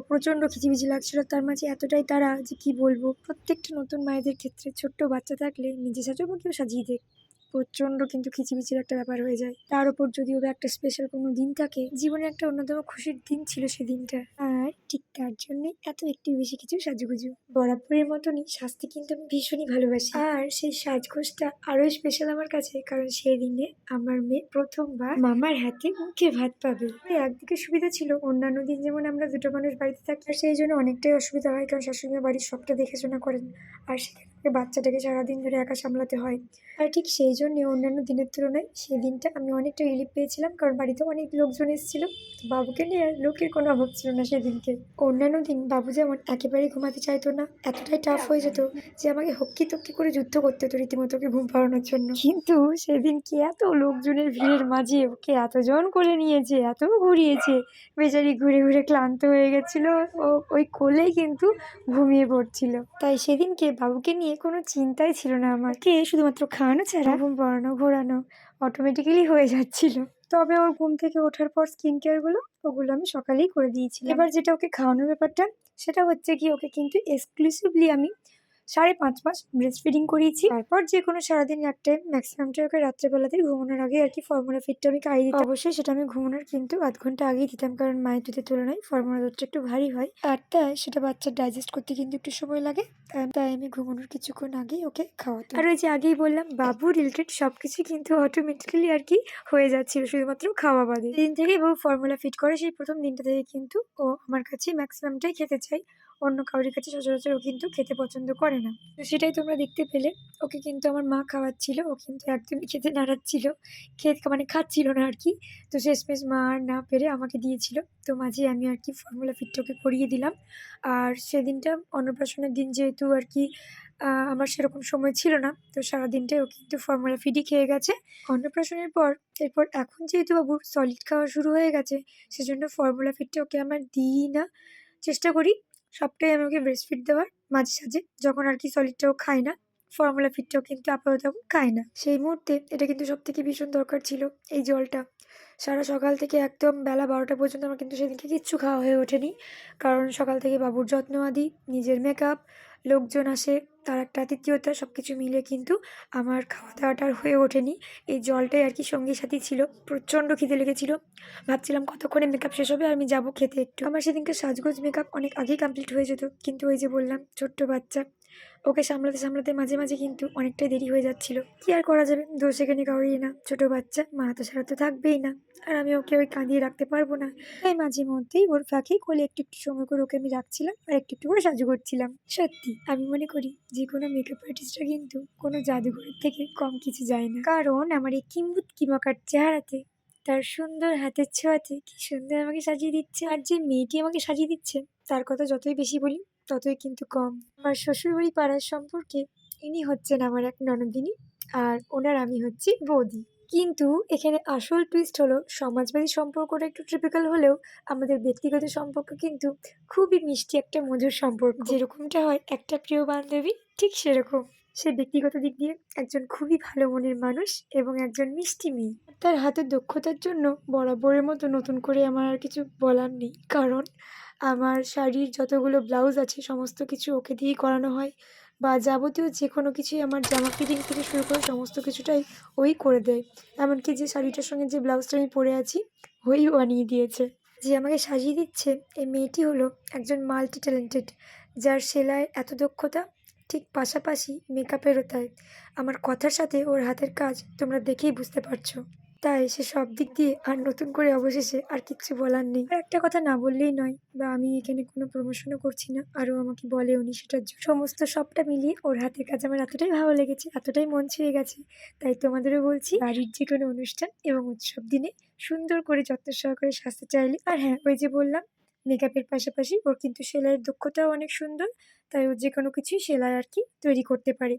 প্রচন্ড খিচিমিচি লাগছিল। তার মাঝে এতটাই তাড়া যে কি বলবো। প্রত্যেকটা নতুন মায়েদের ক্ষেত্রে ছোট্ট বাচ্চা থাকলে নিজে সাজো বা কেউ সাজিয়ে দেয়। প্রচন্ড কিন্তু খিচিমিচির একটা ব্যাপার হয়ে যায়। তার উপর যদি ওটা একটা স্পেশাল কোনো দিন থাকে, জীবনে একটা অন্যতম খুশির দিন ছিল সেদিনটা। আর ঠিক তার জন্যই একটু বেশি কিছু সাজুগুজু। বরাবরের মতনই সাজতে কিন্তু আমি ভীষণই ভালোবাসি। আর সেই সাজগোজটা আরো স্পেশাল আমার কাছে, কারণ সেই দিনে আমার মেয়ে প্রথমবার মামার হাতে মুখে ভাত পাবে। একদিকে সুবিধা ছিল, অন্যান্য দিন যেমন আমরা দুটো মানুষ বাড়িতে থাকি, আর সেই জন্য অনেকটাই অসুবিধা হয়, কারণ শাশুড়ি মা বাড়ির সবটা দেখাশোনা করেন, আর সেখানে বাচ্চাটাকে সারাদিন ধরে একা সামলাতে হয়। আর ঠিক সেই জন্য অন্যান্য দিনের তুলনায় সেই দিনটা আমি অনেকটা রিলিফ পেয়েছিলাম, কারণ বাড়িতে অনেক লোকজন এসেছিল। বাবুকে নিয়ে আর লোকের কোনো অভাব ছিল না সেদিনকে। অন্যান্য দিন বাবু যেমন একেবারেই ঘুমাতে চাইতো না, এতটাই টাফ হয়ে যেত যে আমাকে হক্কি তক্কি করে যুদ্ধ করতে হতো রীতিমতো ওকে ঘুম পাড়ানোর জন্য। কিন্তু সেদিন কি এত লোকজনের ভিড়ের মাঝে ওকে এতজন কোলে নিয়েছে, এত ঘুরিয়েছে, বেচারি ঘুরে ঘুরে ক্লান্ত হয়ে গেছিল। ও ওই কোলেই কিন্তু ঘুমিয়ে পড়ছিল। তাই সেদিনকে বাবুকে নিয়ে কোনো চিন্তাই ছিল না আমার। কে শুধুমাত্র খাওয়ানো ছাড়া ঘুম পড়ানো ঘোরানো অটোমেটিক্যালি হয়ে যাচ্ছিল। তবে ওর ঘুম থেকে ওঠার পর স্কিন কেয়ারগুলো ওগুলো আমি সকালেই করে দিয়েছিলাম। এবার যেটা ওকে খাওয়ানোর ব্যাপারটা, সেটা হচ্ছে কি ওকে কিন্তু এক্সক্লুসিভলি আমি 5.5 মাস ব্রেস্ট ফিডিং করিয়েছি। তারপর যে কোনো সারাদিন এক টাইম ম্যাক্সিমামটা ওকে রাত্রেবেলাতেই ঘুমানোর আগে আর কি ফর্মুলা ফিডটা আমি খাইয়ে দিতাম। অবশ্যই সেটা আমি ঘুমানোর কিন্তু আধ ঘন্টা আগেই দিতাম, কারণ মায়ের দুধের তুলনায় ফর্মুলা দুধটা একটু ভারী হয়, আর তাই সেটা বাচ্চার ডাইজেস্ট করতে কিন্তু একটু সময় লাগে। তাই আমি ঘুমানোর কিছুক্ষণ আগেই ওকে খাওয়াতাম। আর ওই যে আগেই বললাম, বাবু রিলেটেড সবকিছু কিন্তু অটোমেটিক্যালি আর কি হয়ে যাচ্ছিল, শুধুমাত্র খাওয়া বাদে। দিন থেকে বাবু ফর্মুলা ফিড করে সেই প্রথম দিনটা থেকে কিন্তু ও আমার কাছে ম্যাক্সিমামটাই খেতে চাই। অন্য কারোর কাছে সচরাচর ও কিন্তু খেতে পছন্দ করে না। তো সেটাই তোমরা দেখতে পেলে। ওকে কিন্তু আমার মা খাওয়াচ্ছিল, ও কিন্তু একদমই খেতে নাড়াচ্ছিল, মানে খাচ্ছিল না আর কি। তো শেষমেশ মা আর না পেরে আমাকে দিয়েছিল। তো মাঝে আমি আর কি ফর্মুলা ফিডটা ওকে করিয়ে দিলাম। আর সেদিনটা অন্নপ্রাশনের দিন যেহেতু আর কি আমার সেরকম সময় ছিল না, তো সারাদিনটাই ও কিন্তু ফর্মুলা ফিডই খেয়ে গেছে। অন্নপ্রাশনের পর এরপর এখন যেহেতু বাবুর সলিড খাওয়া শুরু হয়ে গেছে, সেজন্য ফর্মুলা ফিডটা ওকে আমার দিই না। চেষ্টা করি সবটাই আমি ওকে ব্রেস্ট ফিড দেওয়ার। মাঝে সাঝে যখন আর কি সলিডটাও খায় না, ফর্মুলা ফিডটাও কিন্তু আপাতত এখন খায় না। সেই মুহূর্তে এটা কিন্তু সব থেকে ভীষণ দরকার ছিল, এই জলটা। সারা সকাল থেকে একদম বেলা 12টা পর্যন্ত আমার কিন্তু সেদিনকে কিচ্ছু খাওয়া হয়ে ওঠেনি, কারণ সকাল থেকে বাবুর যত্ন আদি, নিজের মেকআপ, লোকজন আসে, তার একটা আতিথ্যতা, সব কিছু মিলে কিন্তু আমার খাওয়া দাওয়াটা আর হয়ে ওঠেনি। এই জলটাই আর কি সঙ্গী সাথী ছিল। প্রচণ্ড খিদে লেগেছিল, ভাবছিলাম কতক্ষণে মেকআপ শেষ হবে আর আমি যাবো খেতে একটু। আমার সেদিনকে সাজগোজ মেকআপ অনেক আগেই কমপ্লিট হয়ে যেত, কিন্তু ওই যে বললাম ছোট্ট বাচ্চা, ওকে সামলাতে সামলাতে মাঝে মাঝে কিন্তু অনেকটাই দেরি হয়ে যাচ্ছিল। কি আর করা যাবে, দোষ এখানে কাউরই না, ছোট বাচ্চা, মা তো সারা তো থাকবেই না, আর আমি ওকে ওই কাঁদিয়ে রাখতে পারবো না। তাই মাঝে মধ্যেই ওর ফাঁকে কোলে একটু একটু সময় করে ওকে আমি রাখছিলাম, আর একটু একটু করে সাজু করছিলাম। সত্যি আমি মনে করি যে কোনো মেকআপ আর্টিস্টরা কিন্তু কোনো জাদুঘরের থেকে কম কিছু যায় না, কারণ আমার এই কিম্বুত কিমাকার চেহারাতে, তার সুন্দর হাতের ছোঁয়াতে কি সুন্দর আমাকে সাজিয়ে দিচ্ছে। আর যে মেয়েটি আমাকে সাজিয়ে দিচ্ছে, তার কথা যতই বেশি বলি ততই কিন্তু কম। আমার শ্বশুরবাড়ি পাড়ার সম্পর্কে ইনি হচ্ছেন আমার এক ননদিনী, আর ওনার আমি হচ্ছি বৌদি। কিন্তু এখানে আসল টুইস্ট হলো, সমাজবাদী সম্পর্কটা একটু ট্রিপিক্যাল হলেও আমাদের ব্যক্তিগত সম্পর্ক কিন্তু খুবই মিষ্টি একটা মধুর সম্পর্ক। যেরকমটা হয় একটা প্রিয় বান্ধবী, ঠিক সেরকম। সে ব্যক্তিগত দিক দিয়ে একজন খুবই ভালো মনের মানুষ এবং একজন মিষ্টি মেয়ে। তার হাতের দক্ষতার জন্য বরাবরের মতো নতুন করে আমার আর কিছু বলার নেই, কারণ আমার শাড়ির যতগুলো ব্লাউজ আছে সমস্ত কিছু ওকে দিয়েই করানো হয়, বা যাবতীয় যে কোনো কিছুই আমার জামা ফিটিং থেকে শুরু করে সমস্ত কিছুটাই ওই করে দেয়। এমনকি যে শাড়িটার সঙ্গে যে ব্লাউজটা আমি পরে আছি, ওই বানিয়ে দিয়েছে। যে আমাকে সাজিয়ে দিচ্ছে, এই মেয়েটি হলো একজন মাল্টি ট্যালেন্টেড, যার সেলাইয়ের এত দক্ষতা, ঠিক পাশাপাশি মেকআপেরও তাই। আমার কথার সাথে ওর হাতের কাজ তোমরা দেখেই বুঝতে পারছো। তাই সে সব দিক দিয়ে আর নতুন করে অবশেষে আর কিচ্ছু বলার নেই। আর একটা কথা না বললেই নয়, বা আমি এখানে কোনো প্রমোশনও করছি না, আরও আমাকে বলেওনি সেটার জন্য। সমস্ত সবটা মিলিয়ে ওর হাতের কাজ আমার এতটাই ভালো লেগেছে, এতটাই মন ছুঁয়ে গেছে। তাই তোমাদেরও বলছি, বাড়ির যে কোনো অনুষ্ঠান এবং উৎসব দিনে সুন্দর করে যত্ন সহকারে সাজতে চাইলে, আর হ্যাঁ, ওই যে বললাম মেকআপের পাশাপাশি ওর কিন্তু সেলাইয়ের দক্ষতাও অনেক সুন্দর, তাই ও যে কোনো কিছুই সেলাই আর কি তৈরি করতে পারে।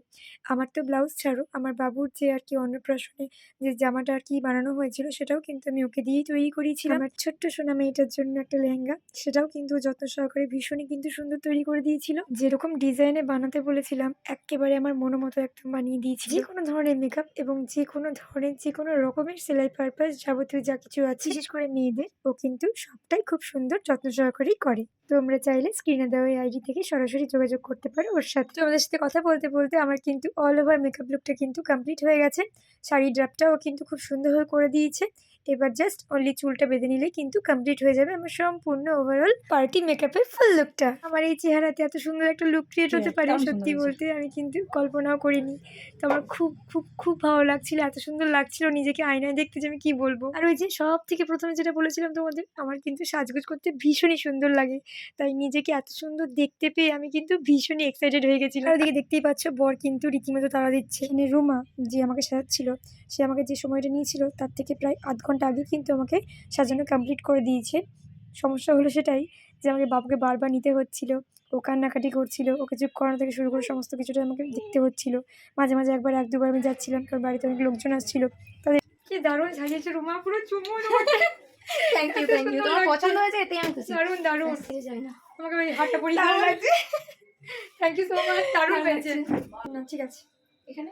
আমার তো ব্লাউজ ছাড়ো, আমার বাবুর যে আর কি অন্নপ্রাশনে যে জামাটা আর কি বানানো হয়েছিল সেটাও কিন্তু আমি ওকে দিয়েই তৈরি করিয়েছিলাম। আমার ছোট্ট সোনা মেয়েটার জন্য একটা লেহেঙ্গা, সেটাও কিন্তু যত্ন সহকারে ভীষণই কিন্তু সুন্দর তৈরি করে দিয়েছিল। যেরকম ডিজাইনে বানাতে বলেছিলাম এক্কেবারে আমার মতো একদম বানিয়ে দিয়েছিল। যে কোনো ধরনের মেকআপ এবং যে কোনো ধরনের যে কোনো রকমের সেলাই পারপাস যাবতীয় যা কিছু আছে বিশেষ করে মেয়েদের ও কিন্তু সবটাই খুব সুন্দর যত্ন সহকারেই করে। তোমরা চাইলে স্ক্রিনে দেওয়া এই আইডি থেকে সরাসরি যোগাযোগ করতে পারো ওর সাথে। তোমাদের সাথে কথা বলতে বলতে আমার কিন্তু অল ওভার মেকআপ লুকটা কিন্তু কমপ্লিট হয়ে গেছে। শাড়ির ড্রাপটাও কিন্তু খুব সুন্দরভাবে করে দিয়েছে। এবার জাস্ট অনলি চুলটা বেঁধে নিলেই কিন্তু কমপ্লিট হয়ে যাবে আমার সম্পূর্ণ ওভারঅল পার্টি মেকআপের ফুল লুকটা। আমার এই চেহারাতে এত সুন্দর একটা লুক ক্রিয়েট হতে পারে সত্যি বলতে আমি কিন্তু কল্পনাও করিনি। তো আমার খুব খুব খুব ভালো লাগছিল, এত সুন্দর লাগছিল নিজেকে আয়নায় দেখতে যে আমি কি বলবো। আর ওই যে সব থেকে প্রথমে যেটা বলেছিলাম তোমাদের, আমার কিন্তু সাজগোজ করতে ভীষণই সুন্দর লাগে, তাই নিজেকে এত সুন্দর দেখতে পেয়ে আমি কিন্তু ভীষণই এক্সাইটেড হয়ে গেছিলাম। আর ওদিকে দেখতেই পাচ্ছ বর কিন্তু রীতিমতো তাড়া দিচ্ছে। এখানে রুমা যে আমাকে সাজাচ্ছিল, সে আমাকে যে সময়টা নিয়েছিল তার থেকে প্রায় আধ ঘন্টা আগে কিন্তু আমাকে সাজানো কমপ্লিট করে দিয়েছে। সমস্যা হলো সেটাই যে আমাকে বাবুকে বারবার নিতে হচ্ছিল, ও কান্নাকাটি করছিল, ওকে চুপ করানো থেকে শুরু করে সমস্ত কিছুটা আমাকে দেখতে হচ্ছিল। মাঝে মাঝে একবার এক দুবার আমি যাচ্ছিলাম, কারণ বাড়িতে অনেক লোকজন আসছিল। তাদের কি দারুণ সাজিয়েছে রুমা, পুরো চুমু তোমাকে। থ্যাংক ইউ তোমার পছন্দ হয়েছে এতেই আমি খুশি। দারুণ দারুণ, যাই না আমাকে ওই হাতটা পরিয়ে ভালো লাগছে। থ্যাংক ইউ সো মাচ, দারুণ হয়েছে। না ঠিক আছে, এখানে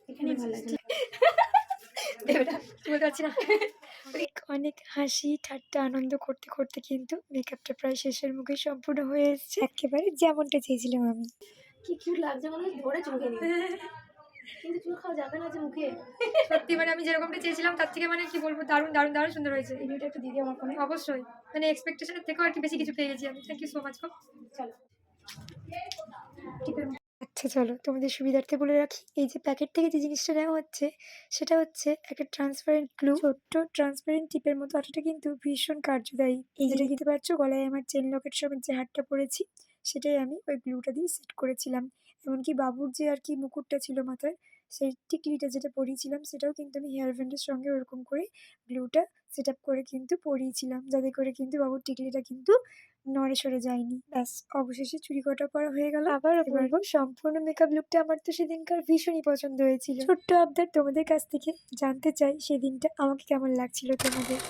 এখানেই ভালো লাগে। বলতে পারছি না। অনেক হাসি ঠাট্টা আনন্দ করতে করতে কিন্তু মেকআপটা প্রায় শেষের মুখে সম্পূর্ণ হয়ে এসেছে, একেবারে যেমনটা চেয়েছিলাম আমি। কি কিউট লাগছে, মনে হয় ধরে চুল খেয়ে কিন্তু চুল খাওয়া যাবে না যে মুখে। সত্যি মানে আমি যেরকমটা চেয়েছিলাম তার থেকে মানে কি বলবো, দারুণ দারুণ দারুণ সুন্দর হয়েছে। এই ভিডিওটা একটু দিদি আমার ফোনে। অবশ্যই মানে এক্সপেকটেশনের থেকেও আর কি বেশি কিছু পেয়ে গেছি আমি। Thank you so much. চলো আচ্ছা চলো তোমাদের সুবিধার্থে বলে রাখি, এই যে প্যাকেট থেকে যে জিনিসটা নেওয়া হচ্ছে সেটা হচ্ছে একটা ট্রান্সপারেন্ট গ্লু, ছোট্ট ট্রান্সপারেন্ট টিপের মতো। আটাটা কিন্তু ভীষণ কার্যদায়ী। এই যেটা দিতে পারছো গলায় আমার চেন লকেট সমেত যে হারটা পরেছি সেটাই আমি ওই গ্লুটা দিয়ে সেট করেছিলাম। এমনকি বাবুর যে আর কি মুকুটটা ছিল মাথার, সেই টিকলিটা যেটা পরিয়েছিলাম সেটাও কিন্তু আমি হেয়ার ব্যান্ডের সঙ্গে ওরকম করে গ্লুটা সেট আপ করে কিন্তু পরিয়েছিলাম, যাতে করে কিন্তু বাবুর টিকলিটা কিন্তু নড়ে সরে যায়নি। ব্যাস অবশেষে চুড়িকটা পরা হয়ে গেল। আবার বলবো সম্পূর্ণ মেকআপ লুকটা আমার তো সেদিনকার ভীষণই পছন্দ হয়েছিল। ছোট্ট আবদার তোমাদের কাছ থেকে জানতে চাই সেদিনটা আমাকে কেমন লাগছিল তোমাদের।